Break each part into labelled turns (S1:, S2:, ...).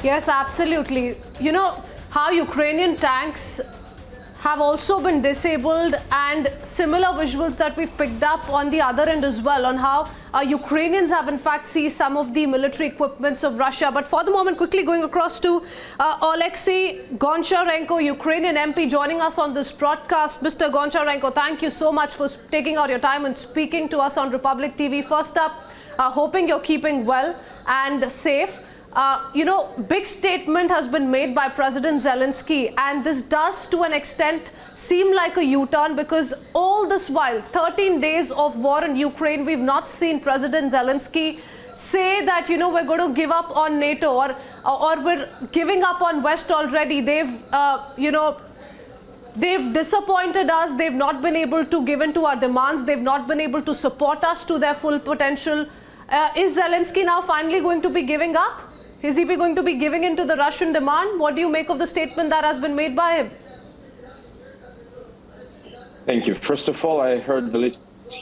S1: Yes, absolutely. You know how Ukrainian tanks have also been disabled, and similar visuals that we've picked up on the other end as well on how Ukrainians have in fact seized some of the military equipments of Russia. But for the moment, quickly going across to Alexei Goncharenko, Ukrainian MP, joining us on this broadcast. Mr. Goncharenko, thank you so much for taking out your time and speaking to us on Republic TV. First up, hoping you're keeping well and safe. You know, big statement has been made by President Zelensky, and this does to an extent seem like a U-turn, because all this while, 13 days of war in Ukraine, we've not seen President Zelensky say that, you know, we're going to give up on NATO or we're giving up on West already. They've, you know, they've disappointed us. They've not been able to give in to our demands. They've not been able to support us to their full potential. Is Zelensky now finally going to be giving up? Is he going to be giving in to the Russian demand? What do you make of the statement that has been made by him?
S2: Thank you. First of all, I heard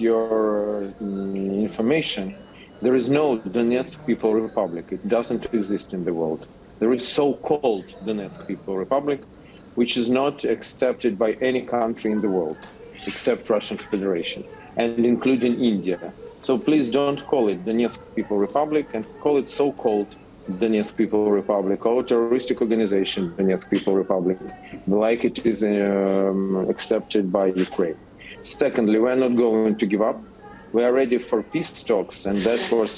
S2: your information. There is no Donetsk People Republic. It doesn't exist in the world. There is so-called Donetsk People Republic, which is not accepted by any country in the world, except Russian Federation, and including India. So please don't call it Donetsk People Republic, and call it so-called Donetsk People Republic or terroristic organization Donetsk People Republic, like it is accepted by Ukraine. Secondly, we are not going to give up. We are ready for peace talks, and that was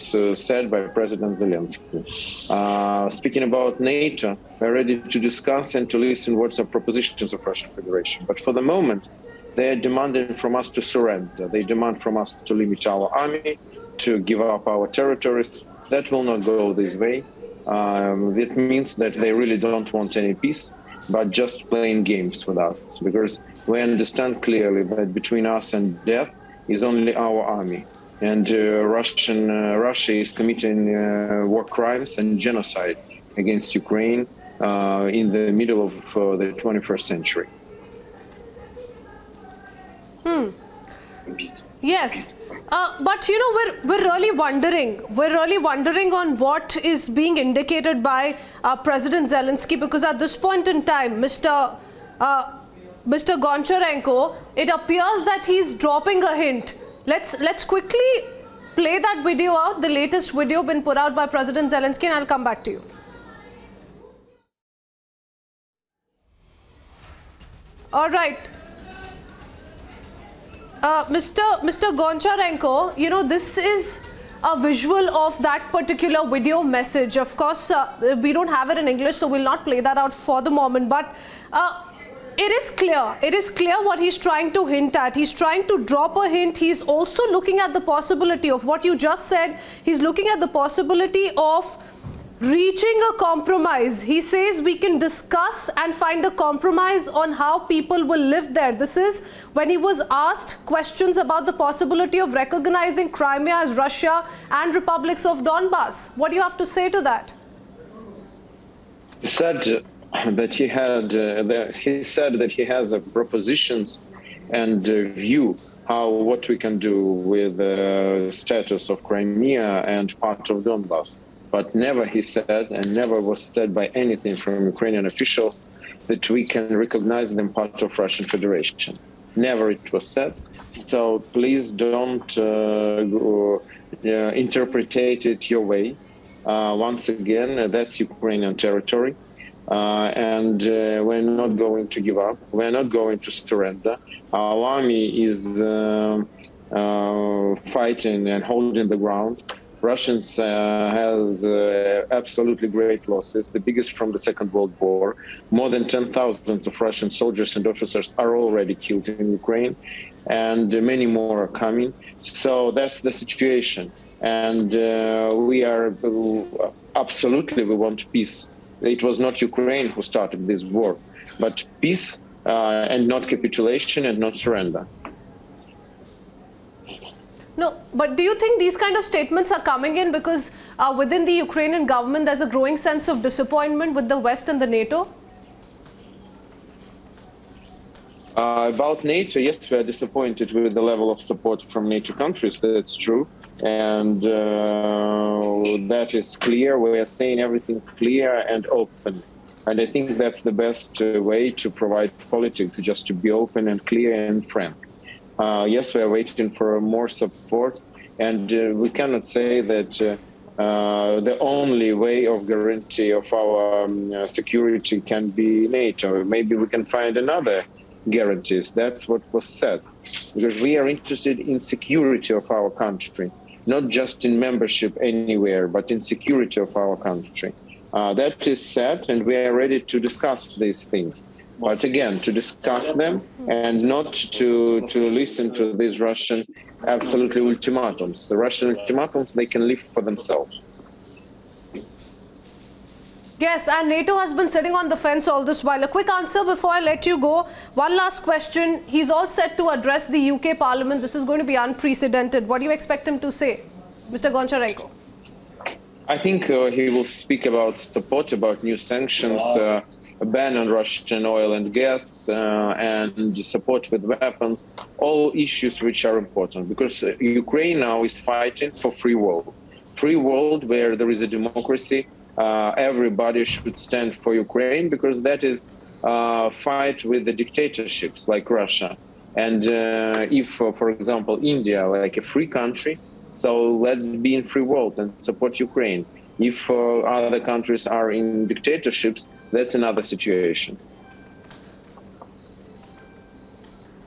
S2: said by President Zelensky. Speaking about NATO, we are ready to discuss and to listen what's the propositions of Russian Federation. But for the moment, they are demanding from us to surrender. They demand from us to limit our army, to give up our territories. That will not go this way. It means that they really don't want any peace, but just playing games with us, because we understand clearly that between us and death is only our army. And Russia is committing war crimes and genocide against Ukraine in the middle of the 21st century.
S1: Yes, but you know, we're really wondering on what is being indicated by President Zelensky, because at this point in time, Mr. Goncharenko, it appears that he's dropping a hint. Let's quickly play that video out, the latest video been put out by President Zelensky, and I'll come back to you. All right. Mr. Goncharenko, you know, this is a visual of that particular video message. Of course, we don't have it in English, so we'll not play that out for the moment. But it is clear. It is clear what he's trying to hint at. He's trying to drop a hint. He's also looking at the possibility of what you just said. He's looking at the possibility of reaching a compromise. He says we can discuss and find a compromise on how people will live there. This is when he was asked questions about the possibility of recognizing Crimea as Russia and republics of Donbass. What do you have to say to that?
S2: He said that he has propositions and view what we can do with the status of Crimea and part of Donbass. But never he said, and never was said by anything from Ukrainian officials, that we can recognize them part of Russian Federation. Never it was said. So please don't interpret it your way. Once again, that's Ukrainian territory. And we're not going to give up. We're not going to surrender. Our army is fighting and holding the ground. Russians has absolutely great losses, the biggest from the Second World War. More than 10,000 of Russian soldiers and officers are already killed in Ukraine, and many more are coming. So that's the situation. And we are absolutely, we want peace. It was not Ukraine who started this war, but peace and not capitulation and not surrender.
S1: No, but do you think these kind of statements are coming in because within the Ukrainian government there's a growing sense of disappointment with the West and the NATO?
S2: About NATO, yes, we are disappointed with the level of support from NATO countries, that's true. and that is clear. We are saying everything clear and open. And I think that's the best way to provide politics, just to be open and clear and frank. Yes, we are waiting for more support, and we cannot say that the only way of guarantee of our security can be NATO. Maybe we can find another guarantees. That's what was said, because we are interested in security of our country, not just in membership anywhere, but in security of our country. That is said, and we are ready to discuss these things. But again, to discuss them and not to listen to these Russian absolutely ultimatums. The Russian ultimatums, they can live for themselves.
S1: Yes, and NATO has been sitting on the fence all this while. A quick answer before I let you go. One last question. He's all set to address the UK Parliament. This is going to be unprecedented. What do you expect him to say, Mr. Goncharenko?
S2: I think he will speak about support, about new sanctions, a ban on Russian oil and gas, and support with weapons, all issues which are important, because Ukraine now is fighting for free world where there is a democracy. Everybody should stand for Ukraine, because that is fight with the dictatorships like Russia. And if, for example, India, like a free country, so let's be in free world and support Ukraine. If other countries are in dictatorships, that's another situation.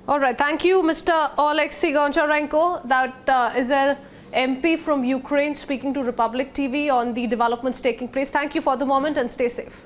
S1: All right. Thank you, Mr. Oleksiy Goncharenko. That is a MP from Ukraine speaking to Republic TV on the developments taking place. Thank you for the moment and stay safe.